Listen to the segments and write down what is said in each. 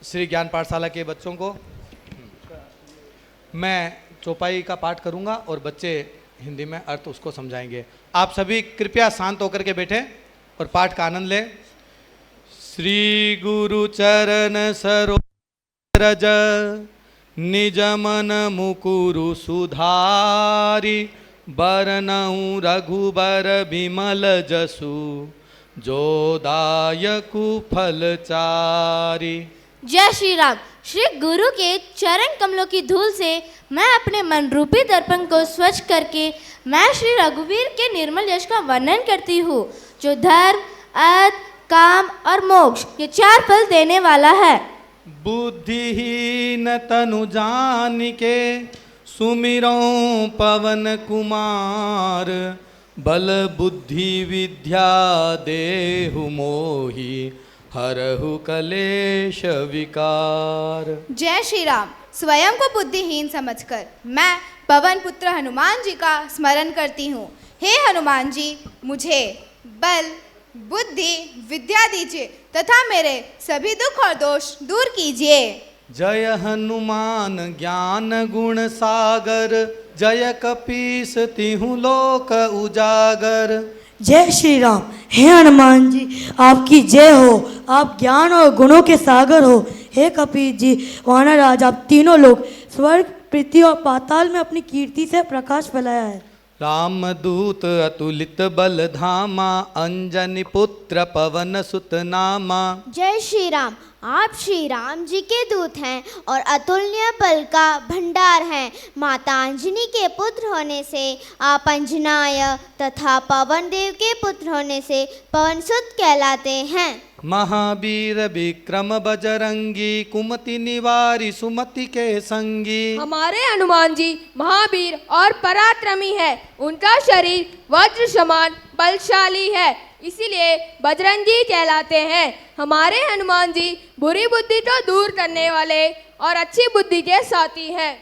श्री ज्ञान पाठशाला के बच्चों को मैं चौपाई का पाठ करूंगा और बच्चे हिंदी में अर्थ उसको समझाएंगे। आप सभी कृपया शांत होकर के बैठे और पाठ का आनंद लें। श्री गुरु चरण सरोज निज मन मुकुरु सुधारी बरनऊँ रघुबर बिमल जसु जो दायकु फलचारी। जय श्री राम। श्री गुरु के चरण कमलों की धूल से मैं अपने मन रूपी दर्पण को स्वच्छ करके मैं श्री रघुवीर के निर्मल यश का वर्णन करती हूँ, जो धर्म, अर्थ, काम और मोक्ष ये 4 फल देने वाला है। बुद्धिहीन तनु जानिके सुमिरो पवन कुमार बल बुद्धि विद्या देहु मोहि हरहु कलेश विकार। जय श्री राम। स्वयं को बुद्धिहीन समझकर मैं पवन पुत्र हनुमान जी का स्मरण करती हूँ। हे हनुमान जी, मुझे बल, बुद्धि, विद्या दीजिए तथा मेरे सभी दुख और दोष दूर कीजिए। जय हनुमान ज्ञान गुण सागर जय कपीस तिहु लोक उजागर। जय श्री राम। हे हनुमान जी, आपकी जय हो। आप ज्ञान और गुणों के सागर हो। हे कपीस जी, वानर राज, आप तीनों लोग स्वर्ग, पृथ्वी और पाताल में अपनी कीर्ति से प्रकाश फैलाया है। रामदूत अतुलित बल धामा अंजनी पुत्र पवन सुत नामा। जय श्री राम। आप श्री राम जी के दूत हैं और अतुल्य बल का भंडार हैं। माता अंजनी के पुत्र होने से आप अंजनाय तथा पवन देव के पुत्र होने से पवनसुत कहलाते हैं। महावीर विक्रम बजरंगी कुमति निवारी सुमति के संगी। हमारे हनुमान जी महावीर और पराक्रमी है। उनका शरीर वज्र समान बलशाली है, इसीलिए बजरंगी कहलाते हैं। हमारे हनुमान जी बुरी बुद्धि को दूर करने वाले और अच्छी बुद्धि के साथी हैं।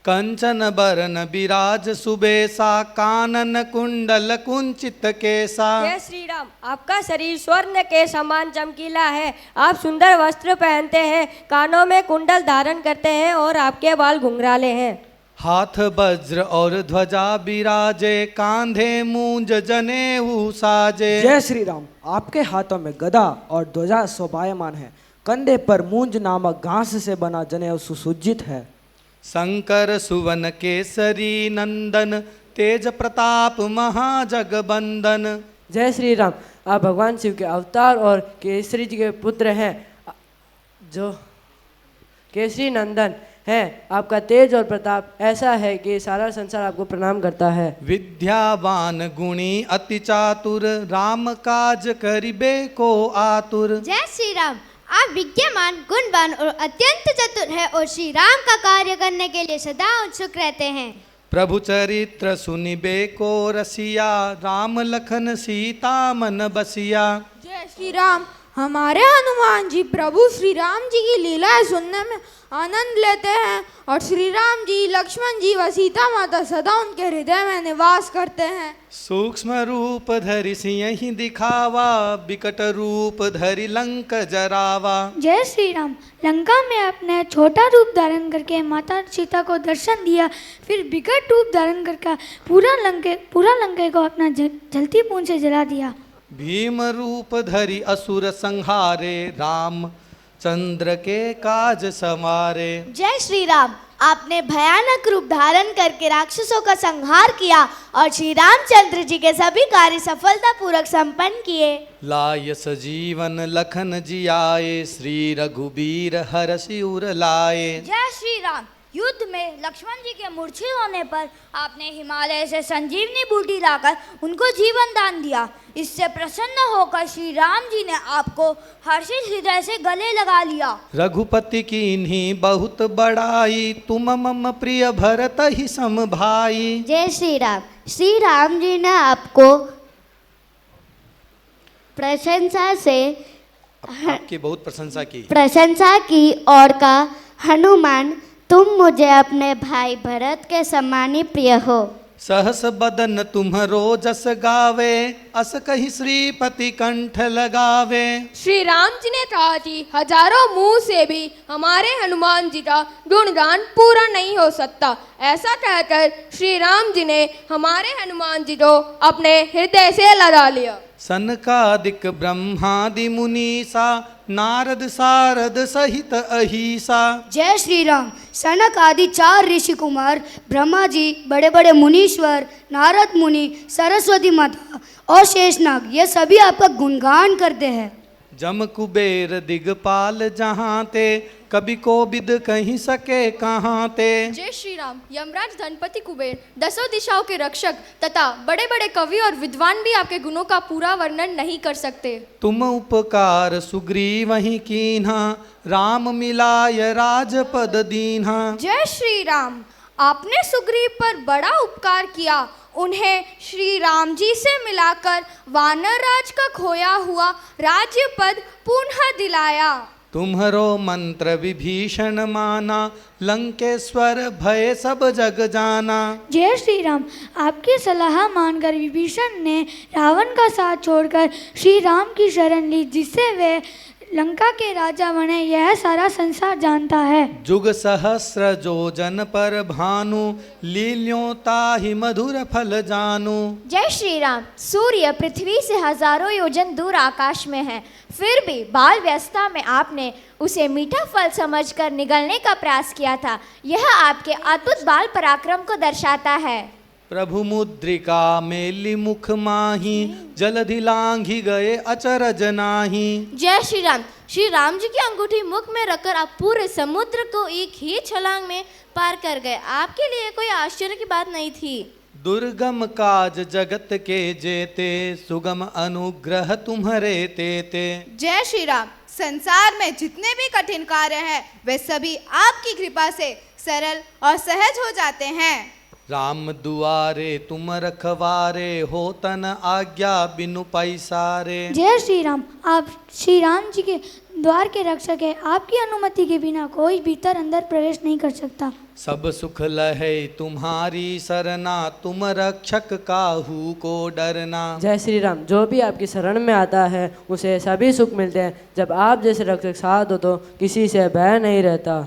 कंचन बरन विराज सुबेसा कानन कुंडल कुंचित केसा। जय श्री राम। आपका शरीर स्वर्ण के समान चमकीला है। आप सुंदर वस्त्र पहनते हैं, कानों में कुंडल धारण करते हैं और आपके बाल घुंघराले हैं। हाथ वज्र और ध्वजा विराजे कांधे मूंज जनेऊ साजे। जय श्री राम। आपके हाथों में गदा और ध्वजा शोभायमान है, कंधे पर मूंज नामक घास से बना जनेऊ सुसज्जित है। शंकर सुवन केसरी नंदन तेज प्रताप महाजगबंदन। जय श्री राम। आप भगवान शिव के अवतार और केसरी जी के पुत्र हैं, जो केसरी नंदन है। आपका तेज और प्रताप ऐसा है कि सारा संसार आपको प्रणाम करता है। विद्यावान गुणी अति चातुर राम काज करिबे को आतुर। जय श्री राम। आप विद्यमान, गुणवान और अत्यंत चतुर है और श्री राम का कार्य करने के लिए सदा उत्सुक रहते हैं। प्रभु चरित्र सुनिबे को रसिया राम लखन सीता मन बसिया। जय श्री राम। हमारे हनुमान जी प्रभु श्री राम जी की लीलाएं सुनने में आनंद लेते हैं और श्री राम जी, लक्ष्मण जी व सीता माता सदा उनके हृदय में निवास करते हैं। सूक्ष्म रूप धरि सिंह दिखावा विकट रूप धरि लंक जरावा। जय श्री राम। लंका में अपने छोटा रूप धारण करके माता सीता को दर्शन दिया, फिर विकट रूप धारण करके पूरा लंके को अपना जलती पूंछ से जला दिया। भीम रूप धरि असुर संहारे राम चंद्र के काज समारे। जय श्री राम। आपने भयानक रूप धारण करके राक्षसों का संहार किया और श्री रामचंद्र जी के सभी कार्य सफलतापूर्वक संपन्न किए। लाय सजीवन लखन जियाए श्री रघुबीर हरषि उर लाए। जय श्री राम। युद्ध में लक्ष्मण जी के मूर्छित होने पर आपने हिमालय से संजीवनी बूटी लाकर उनको जीवन दान दिया। इससे प्रसन्न होकर श्री राम जी ने आपको हर्षित हृदय से गले लगा लिया। रघुपति की इन्हीं बहुत बड़ाई तुम मम प्रिय भरत ही सम भाई। जय श्री राम। श्री राम जी ने आपको आपकी बहुत प्रशंसा की और कहा, हनुमान तुम मुझे अपने भाई भरत के समान ही प्रिय हो। सहस बदन तुम्हरो जस गावे, अस कहीं श्रीपति कंठ लगावे। श्री राम जी ने कहा कि हजारों मुंह से भी हमारे हनुमान जी का गुणगान पूरा नहीं हो सकता। ऐसा कहकर श्री राम जी ने हमारे हनुमान जी को अपने हृदय से लगा लिया। सनकादिक ब्रह्मादि मुनीसा, नारद सारद सहित अहिसा। जय श्री राम। सनक आदि 4 ऋषि कुमार, ब्रह्मा जी, बड़े बड़े मुनीश्वर, नारद मुनि, सरस्वती माता और शेषनाग, ये सभी आपका गुणगान करते हैं। जम कुबेर दिगपाल जहाँ ते, कभी को बिद कहीं सके कहाँ ते। जय श्री राम। यमराज धनपति कुबेर, 10 दिशाओं के रक्षक तथा बड़े बड़े कवि और विद्वान भी आपके गुणों का पूरा वर्णन नहीं कर सकते। तुम उपकार सुग्रीव वहीं कीन्हा, राम मिलाय राजपद दीन्हा। जय श्री राम। आपने सुग्रीव पर बड़ा उपकार किया, उन्हें श्री राम जी से मिलाकर वानर राज का खोया हुआ राज्य पद पुनः दिलाया। तुम्हरो मंत्र विभीषण माना, लंकेश्वर भय सब जग जाना। जय श्री राम। आपकी सलाह मानकर विभीषण ने रावण का साथ छोड़कर श्री राम की शरण ली, जिससे वे लंका के राजा बने, यह सारा संसार जानता है। जुग सहस्र जो जन पर भानु, लील्यों ताहि मधुर फल जानू। जय श्री राम। सूर्य पृथ्वी से हजारों योजन दूर आकाश में है, फिर भी बाल व्यवस्था में आपने उसे मीठा फल समझकर निगलने का प्रयास किया था। यह आपके अद्भुत बाल पराक्रम को दर्शाता है। प्रभु मुद्रिका मेली मुख माही, जलधि लांघी गए अचरज नाही। जय श्री राम। श्री राम जी की अंगूठी मुख में रखकर आप पूरे समुद्र को एक ही छलांग में पार कर गए। आपके लिए कोई आश्चर्य की बात नहीं थी। दुर्गम काज जगत के जेते, सुगम अनुग्रह तुम्हारे तेते। जय श्री राम। संसार में जितने भी कठिन कार्य हैं, वे सभी आपकी कृपा से सरल और सहज हो जाते हैं। राम दुआरे तुम रखवारे, हो तन आज्ञा बिनु पैसारे। जय श्री राम। आप श्री राम जी के द्वार के रक्षक है, आपकी अनुमति के बिना कोई भीतर अंदर प्रवेश नहीं कर सकता। सब सुख लहे तुम्हारी सरना, तुम रक्षक काहू को डरना। जय श्री राम। जो भी आपकी शरण में आता है उसे सभी सुख मिलते हैं। जब आप जैसे रक्षक साथ हो तो किसी से भय नहीं रहता।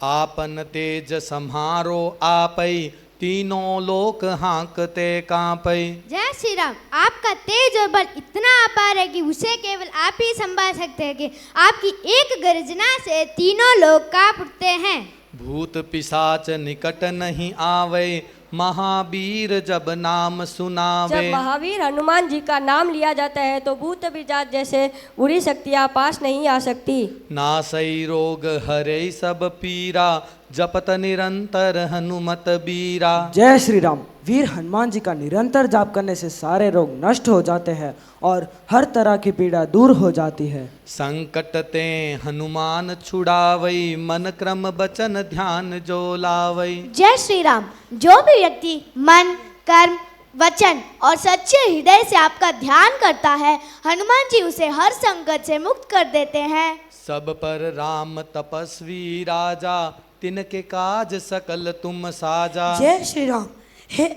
आपन तेज सम्हारो आपई, तीनों लोक हाँकते कांपई। जय श्री राम। आपका तेज और बल इतना अपार है कि उसे केवल आप ही संभाल सकते हैं कि आपकी एक गर्जना से तीनों लोग कांप उठते हैं। भूत पिशाच निकट नहीं आवे, महावीर जब नाम सुनावे। जब महावीर हनुमान जी का नाम लिया जाता है तो भूत पिशाच जैसे बुरी शक्तियाँ पास नहीं आ सकती। नासई रोग हरे सब पीरा, जपत निरंतर हनुमत बीरा। जय श्री राम। वीर हनुमान जी का निरंतर जाप करने से सारे रोग नष्ट हो जाते हैं और हर तरह की पीड़ा दूर हो जाती है। संकट ते हनुमान छुड़ावई, मन क्रम बचन ध्यान जो लावई। जय श्री राम। जो भी व्यक्ति मन, कर्म, वचन और सच्चे हृदय से आपका ध्यान करता है, हनुमान जी उसे हर संकट से मुक्त कर देते हैं। सब पर राम तपस्वी राजा, तिनके काज सकल तुम साजा। जय श्री राम। हे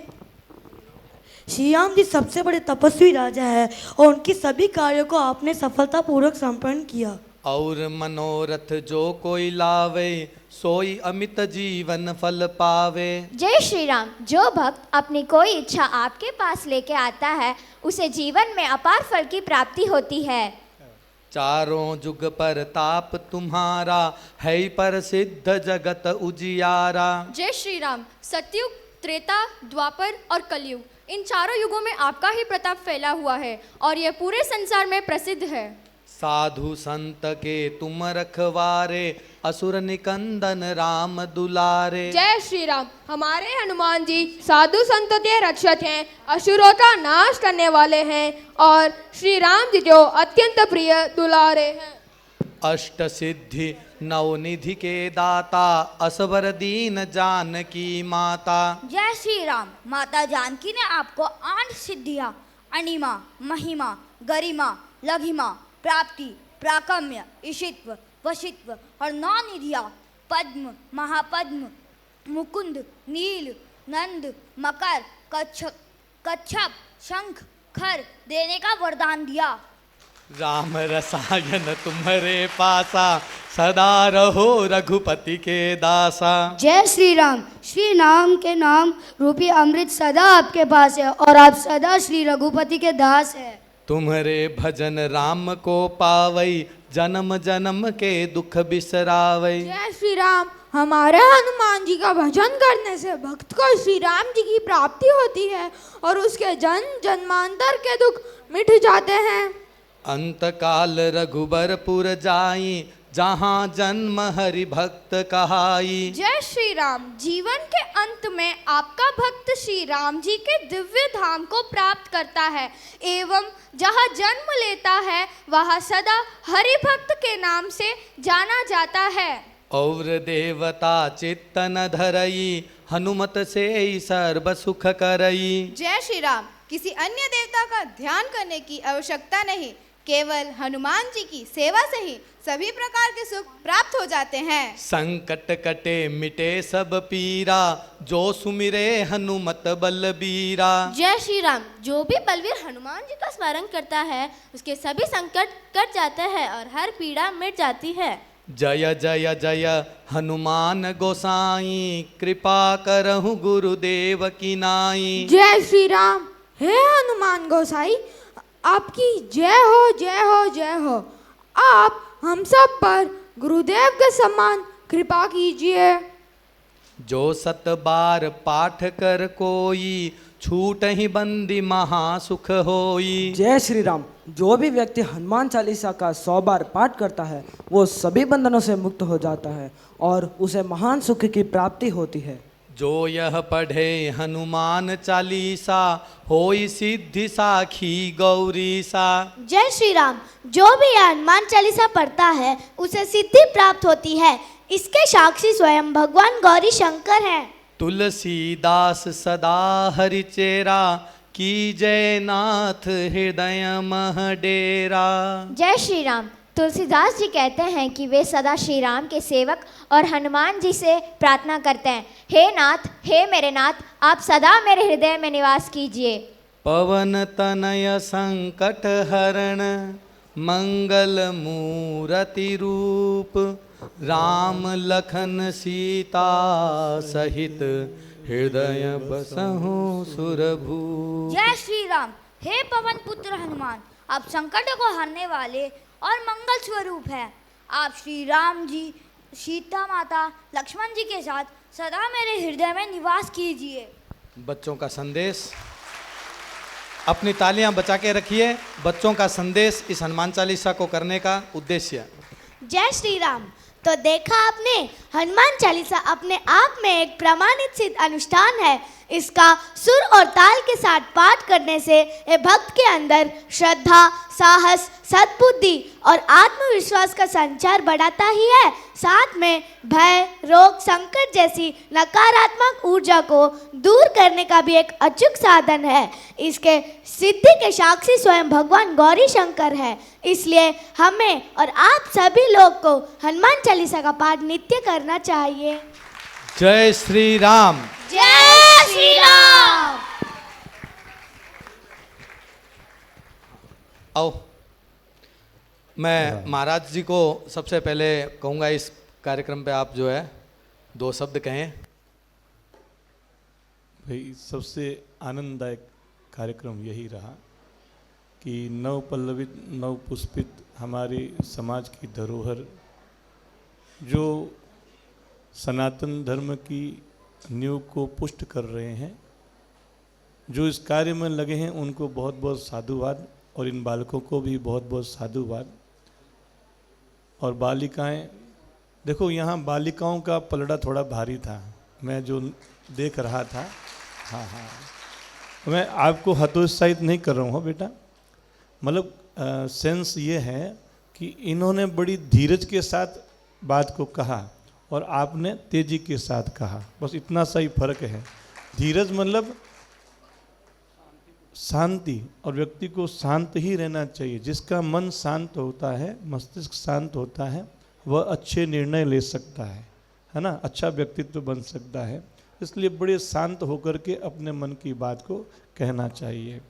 श्री राम जी सबसे बड़े तपस्वी राजा है और उनकी सभी कार्यों को आपने सफलतापूर्वक संपन्न किया। और मनोरथ जो कोई लावे, सोई अमित जीवन फल पावे। जय श्री राम। जो भक्त अपनी कोई इच्छा आपके पास लेके आता है, उसे जीवन में अपार फल की प्राप्ति होती है। चारों जुग पर ताप तुम्हारा, है पर सिद्ध जगत उजियारा। जय श्री राम। सतयुग, त्रेता, द्वापर और कलयुग, इन चारों युगों में आपका ही प्रताप फैला हुआ है और यह पूरे संसार में प्रसिद्ध है। साधु संत के तुम रखवारे, असुर निकंदन राम दुलारे। जय श्री राम। हमारे हनुमान जी साधु संतों के रक्षक हैं, असुरों का नाश करने वाले हैं और श्री राम जी जो अत्यंत प्रिय दुलारे हैं। अष्ट सिद्धि नवनिधि के दाता, असवर दीन जानकी माता। जय श्री राम। माता जानकी ने आपको 8 सिद्धियां, अनिमा, महिमा, गरिमा, लघिमा, प्राप्ति, प्राकम्य, ईशित्व, वशित्व और 9 निधियां, पद्म, महापद्म, मुकुंद, नील, नंद, मकर, कच्छप, शंख, खर देने का वरदान दिया। राम रसायन तुम्हारे पासा, सदा रहो रघुपति के दासा। जय श्री राम। श्री राम के नाम रूपी अमृत सदा आपके पास है और आप सदा श्री रघुपति के दास है। तुम्हारे भजन राम को पावई, जन्म जन्म के दुख बिसरावई। जय श्री राम। हमारे हनुमान जी का भजन करने से भक्त को श्री राम जी की प्राप्ति होती है और उसके जन्म जन्मांतर के दुख मिट जाते हैं। अंत काल रघुबरपुर जाई, जहाँ जन्म हरि भक्त कहाई। जय श्री राम। जीवन के अंत में आपका भक्त श्री राम जी के दिव्य धाम को प्राप्त करता है एवं जहाँ जन्म लेता है वहाँ सदा हरि भक्त के नाम से जाना जाता है। और देवता चित्तन धरई, हनुमत से सर्व सुख करई। जय श्री राम। किसी अन्य देवता का ध्यान करने की आवश्यकता नहीं, केवल हनुमान जी की सेवा से ही सभी प्रकार के सुख प्राप्त हो जाते हैं। संकट कटे मिटे सब पीरा, जो सुमिरे हनुमत बलबीरा। जय श्री राम। जो भी बलवीर हनुमान जी का स्मरण करता है उसके सभी संकट कट जाते हैं और हर पीड़ा मिट जाती है। जय जय जय हनुमान गोसाई, कृपा करहु गुरुदेव की नाई। जय श्री राम। हे हनुमान गोसाई, आपकी जय हो जय हो जय हो। आप हम सब पर गुरुदेव के समान कृपा कीजिए। जो 7 बार पाठ कर कोई, छूट ही बंदी महासुख होई। जय श्री राम। जो भी व्यक्ति हनुमान चालीसा का 100 बार पाठ करता है वो सभी बंधनों से मुक्त हो जाता है और उसे महान सुख की प्राप्ति होती है। जो यह पढ़े हनुमान चालीसा, होई सिद्धि साखी गौरीसा। जय श्री राम। जो भी यह हनुमान चालीसा पढ़ता है उसे सिद्धि प्राप्त होती है। इसके साक्षी स्वयं भगवान गौरी शंकर हैं। तुलसीदास सदा हरिचेरा, की जय नाथ हृदय मह डेरा। जय श्री राम। तुलसीदास जी कहते हैं कि वे सदा श्री राम के सेवक और हनुमान जी से प्रार्थना करते हैं, हे नाथ, हे मेरे नाथ, आप सदा मेरे हृदय में निवास कीजिए। पवन तनय संकट हरण, मंगल मूरति रूप, राम लखन सीता सहित, हृदय बसहु सुरभूप। जय श्री राम। हे पवन पुत्र हनुमान, आप संकट को हरने वाले और मंगल स्वरूप है। आप श्री राम जी, सीता माता, लक्ष्मण जी के साथ सदा मेरे हृदय में निवास कीजिए। बच्चों का संदेश, अपनी तालियां बचा के रखिए। बच्चों का संदेश इस हनुमान चालीसा को करने का उद्देश्य। जय श्री राम। तो देखा आपने, हनुमान चालीसा अपने आप में एक प्रमाणित सिद्ध अनुष्ठान है। इसका सुर और ताल के साथ पाठ करने से ये भक्त के अंदर श्रद्धा, साहस, सद्बुद्धि और आत्मविश्वास का संचार बढ़ाता ही है, साथ में भय, रोग, संकट जैसी नकारात्मक ऊर्जा को दूर करने का भी एक अचूक साधन है। इसके सिद्धि के साक्षी स्वयं भगवान गौरी शंकर है। इसलिए हमें और आप सभी लोग को हनुमान चालीसा का पाठ नित्य करना चाहिए। जय श्री राम। जय श्री राम। आओ, मैं महाराज जी को सबसे पहले कहूँगा, इस कार्यक्रम पे आप जो है 2 शब्द कहें। भाई, सबसे आनंददायक कार्यक्रम यही रहा कि नव पल्लवित, नव पुष्पित हमारे समाज की धरोहर, जो सनातन धर्म की नींव को पुष्ट कर रहे हैं, जो इस कार्य में लगे हैं, उनको बहुत बहुत साधुवाद और इन बालकों को भी बहुत बहुत साधुवाद। और बालिकाएं, देखो यहाँ बालिकाओं का पलड़ा थोड़ा भारी था, मैं जो देख रहा था। हाँ, मैं आपको हतोत्साहित नहीं कर रहा हूँ बेटा, मतलब सेंस ये है कि इन्होंने बड़ी धीरज के साथ बात को कहा और आपने तेजी के साथ कहा, बस इतना सा ही फर्क है। धीरज मतलब शांति, और व्यक्ति को शांत ही रहना चाहिए। जिसका मन शांत होता है, मस्तिष्क शांत होता है, वह अच्छे निर्णय ले सकता है ना, अच्छा व्यक्तित्व बन सकता है। इसलिए बड़े शांत होकर के अपने मन की बात को कहना चाहिए।